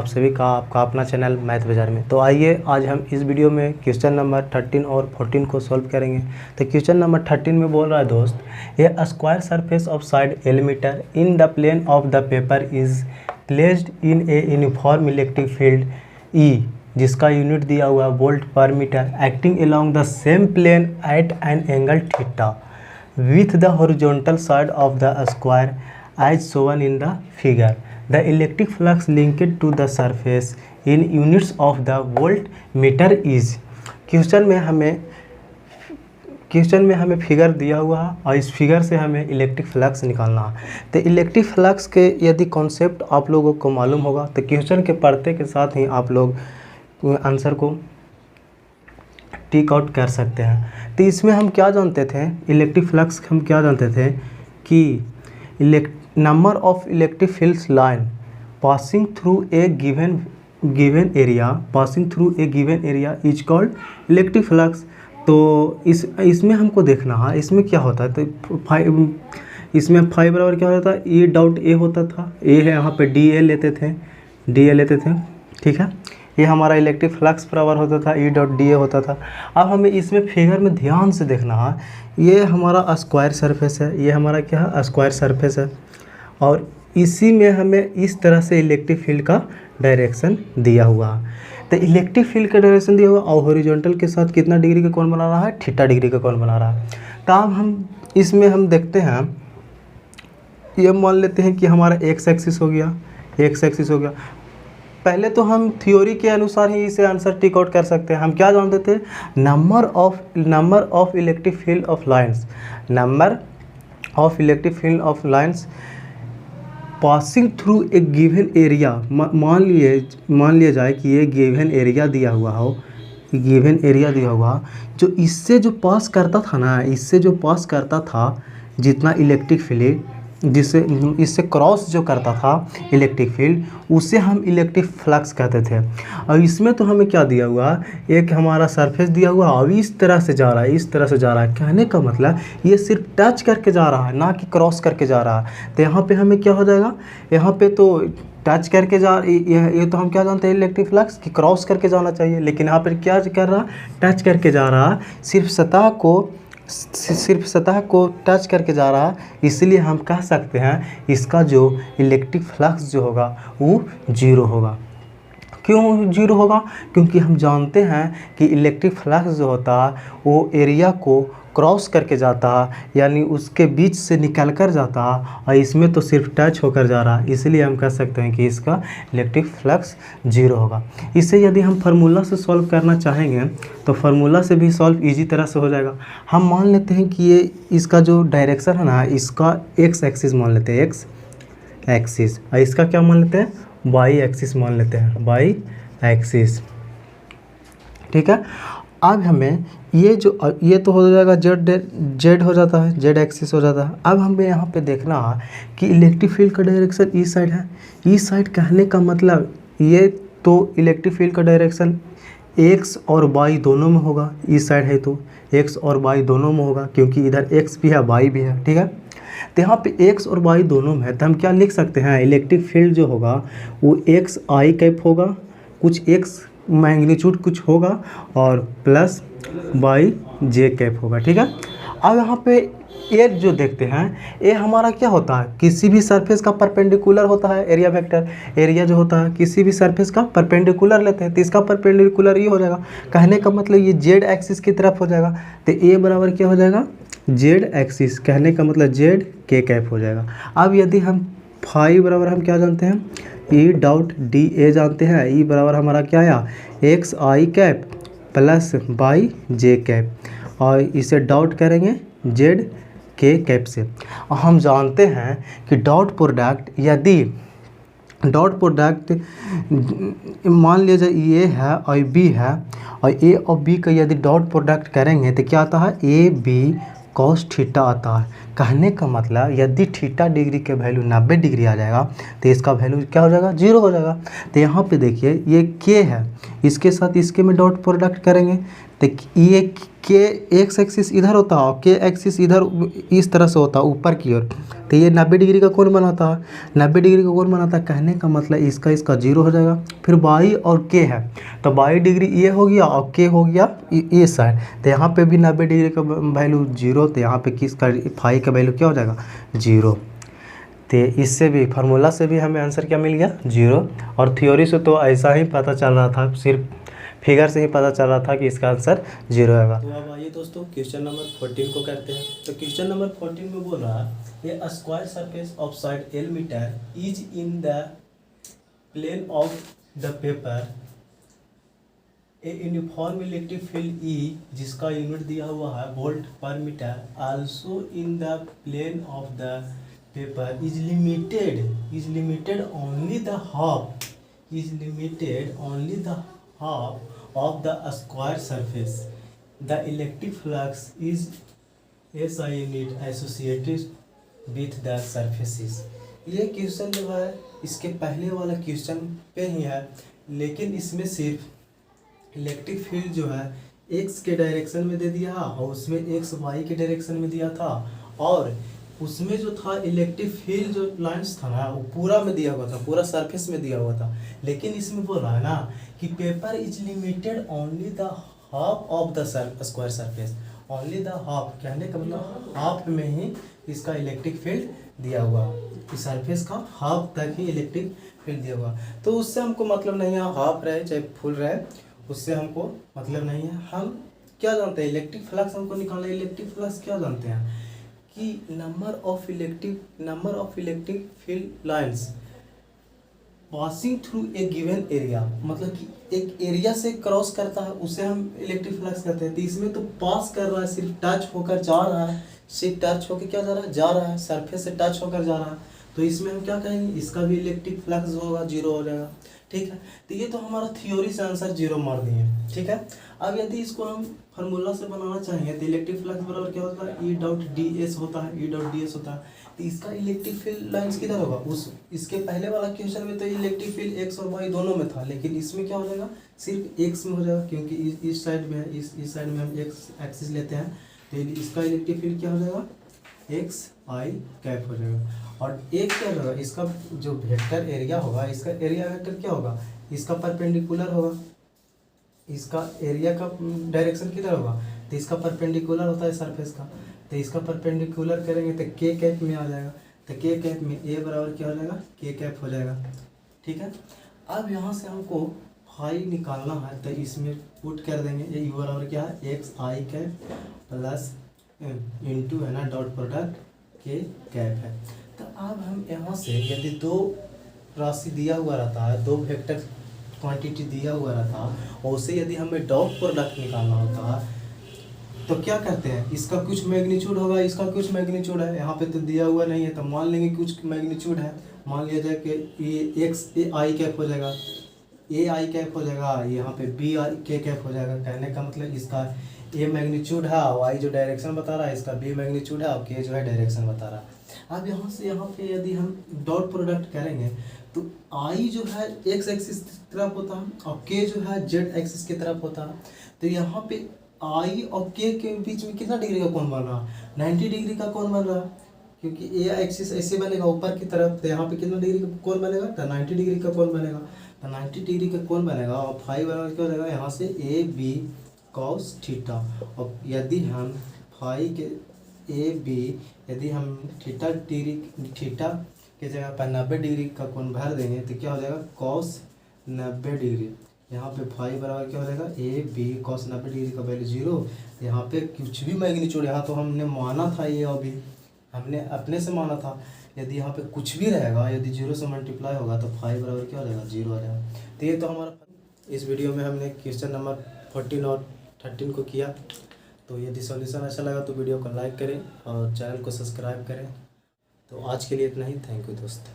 आप सभी का आपका अपना चैनल मैथ बाजार में। तो आइए आज हम इस वीडियो में क्वेश्चन नंबर 13 और 14 को सॉल्व करेंगे। तो क्वेश्चन नंबर 13 में बोल रहा है दोस्त, a square surface of side L metre in the plane of the paper is placed in a uniform electric field E, जिसका यूनिट दिया हुआ है volt per metre, acting along the same plane at an angle theta with the horizontal side of the square as shown in the figure. The electric flux linked to the surface in units of the voltmeter is। Question में हमें figure दिया हुआ है और इस figure से हमें electric flux निकालना है। तो इलेक्ट्रिक फ्लक्स के यदि कॉन्सेप्ट आप लोगों को मालूम होगा तो क्वेश्चन के पढ़ते के साथ ही आप लोग आंसर को टिक आउट कर सकते हैं। तो इसमें हम क्या जानते थे, इलेक्ट्रिक फ्लक्स हम क्या जानते थे कि number of electric field line passing through a given area is called electric flux। तो इसमें हमको देखना है इसमें क्या होता है। तो इसमें फाइव बराबर क्या होता था, E डॉट A होता था, A है यहाँ पे DA लेते थे, ठीक है। ये हमारा इलेक्ट्रिक फ्लक्स बराबर होता था E डॉट DA होता था। अब हमें इसमें फिगर में ध्यान से देखना है, ये हमारा स्क्वायर सरफेस है, ये हमारा क्या है स्क्वायर सरफेस है, और इसी में हमें इस तरह से इलेक्ट्रिक फील्ड का डायरेक्शन दिया हुआ है। तो इलेक्ट्रिक फील्ड का डायरेक्शन दिया हुआ और हॉरिजॉन्टल के साथ कितना डिग्री का कोण बना रहा है, थीटा डिग्री का कोण बना रहा है। तो अब हम इसमें हम देखते हैं, ये मान लेते हैं कि हमारा एक्स एक्सिस हो गया। पहले तो हम थ्योरी के अनुसार ही इसे आंसर टिक आउट कर सकते हैं। हम क्या जानते थे, number of electric field of lines passing through a given area. मान लिया जाए कि ये गिवन एरिया दिया हुआ हो, जो इससे जो पास करता था जितना इलेक्ट्रिक फील्ड, जिससे इससे क्रॉस जो करता था इलेक्ट्रिक फील्ड, उसे हम इलेक्ट्रिक फ्लक्स कहते थे। और इसमें तो हमें क्या दिया हुआ, एक हमारा सरफेस दिया हुआ और इस तरह से जा रहा है, कहने का मतलब ये सिर्फ टच करके जा रहा है, ना कि क्रॉस करके जा रहा है। तो यहाँ पे हमें क्या हो जाएगा, यहाँ पे तो टच करके ये तो हम क्या जानते हैं इलेक्ट्रिक फ्लक्स कि क्रॉस करके जाना चाहिए, लेकिन यहाँ पर क्या कर रहा, टच करके जा रहा, सिर्फ सतह को टच करके जा रहा है। इसलिए हम कह सकते हैं इसका जो इलेक्ट्रिक फ्लक्स जो होगा वो जीरो होगा। क्यों जीरो होगा, क्योंकि हम जानते हैं कि इलेक्ट्रिक फ्लक्स जो होता है वो एरिया को क्रॉस करके जाता है, यानी उसके बीच से निकल कर जाता है, और इसमें तो सिर्फ टच होकर जा रहा है। इसलिए हम कह सकते हैं कि इसका इलेक्ट्रिक फ्लक्स जीरो होगा। इसे यदि हम फार्मूला से सॉल्व करना चाहेंगे तो फार्मूला से भी सॉल्व इजी तरह से हो जाएगा। हम मान लेते हैं कि ये इसका जो डायरेक्शन है ना, इसका एक्स एक्सिस मान लेते हैं, एक्स एक्सिस, और इसका क्या मान लेते हैं, वाई एक्सिस मान लेते हैं, वाई एक्सिस, ठीक है। अब हमें ये तो हो जाएगा जेड हो जाता है, जेड एक्सिस हो जाता है। अब हमें यहाँ पे देखना है कि इलेक्ट्रिक फील्ड का डायरेक्शन ई साइड है। ई साइड कहने का मतलब ये तो इलेक्ट्रिक फील्ड का डायरेक्शन एक्स और वाई दोनों में होगा। ई साइड है तो एक्स और वाई दोनों में होगा, क्योंकि इधर एक्स भी है वाई भी है, ठीक है। तो यहाँ पे एक्स और वाई दोनों में है, तो हम क्या लिख सकते हैं, इलेक्ट्रिक फील्ड जो होगा वो एक्स आई कैप होगा, कुछ एक्स मैग्नीट्यूड कुछ होगा, और प्लस वाई जे कैप होगा, ठीक है। अब यहाँ पे ए जो देखते हैं, ए हमारा क्या होता है, किसी भी सरफेस का परपेंडिकुलर होता है एरिया वेक्टर। एरिया जो होता है किसी भी सरफेस का परपेंडिकुलर लेते हैं, तो इसका परपेंडिकुलर ये हो जाएगा। कहने का मतलब ये जेड एक्सिस की तरफ हो जाएगा। तो ए बराबर क्या हो जाएगा, जेड एक्सिस, कहने का मतलब जेड के कैप हो जाएगा। अब यदि हम फाई बराबर हम क्या जानते हैं, ई डॉट डी ए जानते हैं। ई बराबर हमारा क्या आया, एक्स आई कैप प्लस वाई जे कैप, और इसे डॉट करेंगे जेड के कैप से। और हम जानते हैं कि डॉट प्रोडक्ट मान लिया जाए ए है और बी है, और ए और बी का यदि डॉट प्रोडक्ट करेंगे तो क्या आता है, ए बी कॉस थीटा आता है। कहने का मतलब यदि थीटा डिग्री के वैल्यू 90 डिग्री आ जाएगा तो इसका वैल्यू क्या हो जाएगा, जीरो हो जाएगा। तो यहाँ पे देखिए ये के है, इसके साथ इसके में डॉट प्रोडक्ट करेंगे तो ये के एक्स एक्सिस इधर होता है और के एक्सिस इधर इस तरह से होता है ऊपर की ओर, तो ये 90 डिग्री का कोण बनाता है। 90 डिग्री का कोण बनाता है, कहने का मतलब इसका 0 हो जाएगा। फिर वाई और के है, तो 22 डिग्री ये हो गया और के हो गया ये साइड, तो यहाँ पे भी 90 डिग्री का वैल्यू 0, तो यहाँ पे किसका फाई का वैल्यू क्या हो जाएगा 0। तो इससे भी फार्मूला से भी हमें आंसर क्या मिल गया 0, और थ्योरी से तो ऐसा ही पता चल रहा था, सिर्फ फिगर से ही पता चल रहा था कि इसका आंसर 0 आएगा। तो अब आइए दोस्तों क्वेश्चन नंबर 14 को करते हैं। तो क्वेश्चन नंबर 14 में बोल रहा है a square surface of side L metre is in the plane of the paper, a uniform electric field E जिसका यूनिट दिया हुआ है volt per metre also in the plane of the paper is limited only the half of the square surface. The electric flux is SI unit associated with the surfaces. ये question जो है इसके पहले वाला question पे ही है, लेकिन इसमें सिर्फ इलेक्ट्रिक फील्ड जो है एक्स के डायरेक्शन में दे दिया और उसमें एक्स वाई के डायरेक्शन में दिया था, और उसमें जो था इलेक्ट्रिक फील्ड जो लाइंस था ना वो पूरा में दिया हुआ था, पूरा सरफेस में दिया हुआ था। लेकिन इसमें बोल रहा है ना कि paper is limited only the half of the square surface, only the half, कहने का मतलब हाफ में ही इसका इलेक्ट्रिक फील्ड दिया हुआ, इस सरफेस का हाफ तक ही इलेक्ट्रिक फील्ड दिया हुआ। तो उससे हमको मतलब नहीं है हाफ रहे चाहे फुल रहे, उससे हमको मतलब नहीं है। हम क्या जानते हैं इलेक्ट्रिक फ्लक्स हमको निकालना है। इलेक्ट्रिक फ्लक्स क्या जानते हैं कि number of electric field lines passing through a given area, मतलब कि एक एरिया से क्रॉस करता है उसे हम इलेक्ट्रिक फ्लक्स कहते हैं। तो इसमें तो पास कर रहा है, सिर्फ टच होकर जा रहा है, सिर्फ टच होकर क्या जा रहा है सरफेस से टच होकर जा रहा है, तो इसमें हम क्या कहेंगे इसका भी इलेक्ट्रिक फ्लक्स होगा 0 हो जाएगा। ठीक है, तो ये तो हमारा थ्योरी से आंसर 0 मार दिए। ठीक है, अब यदि इसको हम फार्मूला से बनाना चाहिए तो इलेक्ट्रिक फ्लक्स बराबर क्या होता है E.ds होता है। तो इसका इलेक्ट्रिक फील्ड लाइंस किधर होगा, इसके पहले वाला क्वेश्चन में तो इलेक्ट्रिक फील्ड एक्स और वाई दोनों में था, लेकिन इसमें क्या हो जाएगा सिर्फ एक्स में हो जाएगा, क्योंकि इस साइड में है, इस साइड में हम एक्स एक्सिस लेते हैं, तो इसका इलेक्ट्रिक फील्ड क्या हो जाएगा एक्स आई कैप हो जाएगा। और एक क्या होगा इसका जो वेक्टर एरिया होगा, इसका एरिया वेक्टर क्या होगा, इसका परपेंडिकुलर होगा, इसका एरिया का डायरेक्शन किधर होगा, तो इसका परपेंडिकुलर होता है सरफेस का, तो इसका परपेंडिकुलर करेंगे तो के कैप में आ जाएगा, तो के कैप में ए बराबर क्या हो जाएगा के कैप हो जाएगा। ठीक है, अब यहाँ से हमको फाई निकालना है, तो इसमें पुट कर देंगे ये यू बराबर क्या है एक्स आई कैप प्लस इंटू है ना डॉट प्रोडक्ट के कैप है। तो अब हम यहाँ से यदि दो राशि दिया हुआ रहता है, दो वेक्टर क्वांटिटी दिया हुआ रहता है और उसे यदि हमें डॉट प्रोडक्ट निकालना होता है तो क्या करते हैं, इसका कुछ मैग्नीट्यूड होगा, इसका कुछ मैग्नीट्यूड है, यहाँ पे तो दिया हुआ नहीं है, तो मान लेंगे कुछ मैग्नीट्यूड है, मान लिया जाए कि ये एक्स ए आई कैप हो जाएगा, ए आई कैप हो जाएगा, यहाँ पे बी आई के कैप हो जाएगा। कहने का मतलब इसका ए मैग्नीट्यूड है, वाई जो डायरेक्शन बता रहा है, इसका बी मैग्नीट्यूड है और के जो है डायरेक्शन बता रहा है। अब यहाँ से यहाँ पे यदि हम डॉट प्रोडक्ट करेंगे तो आई जो है एक्स एक्सिस की तरफ होता है और के जो है जेड एक्सिस की तरफ होता है। तो यहाँ पे आई और के बीच में कितना डिग्री का कोण बन रहा है 90 डिग्री का कोण बन रहा है, क्योंकि ए एक्सिस ऐसे बनेगा ऊपर की तरफ, तो यहाँ पे कितना डिग्री का कोण बनेगा तो 90 डिग्री का कोण बनेगा, तो 90 डिग्री का कोण बनेगा और फाई बराबर क्या हो जाएगा यहाँ से ए बी कॉस थीटा। और यदि हम फाई के ए बी यदि हम थीटा के जगह पर 90 डिग्री का कोण भर देंगे तो क्या हो जाएगा कॉस 90 डिग्री, यहाँ पे फाई बराबर क्या हो जाएगा ए बी कॉस 90 डिग्री का वैल्यू 0। यहाँ पे कुछ भी मैग्नीट्यूड, यहाँ तो हमने माना था ये अभी हमने अपने से माना था, यदि यहाँ पे कुछ भी रहेगा यदि 0 से मल्टीप्लाई होगा तो फाई बराबर क्या हो जाएगा 0 आ जाएगा। तो ये तो हमारा इस वीडियो में हमने क्वेश्चन नंबर 14 और 13 को किया। तो यदि सॉल्यूशन अच्छा लगा तो वीडियो को लाइक करें और चैनल को सब्सक्राइब करें। तो आज के लिए इतना ही, थैंक यू दोस्त।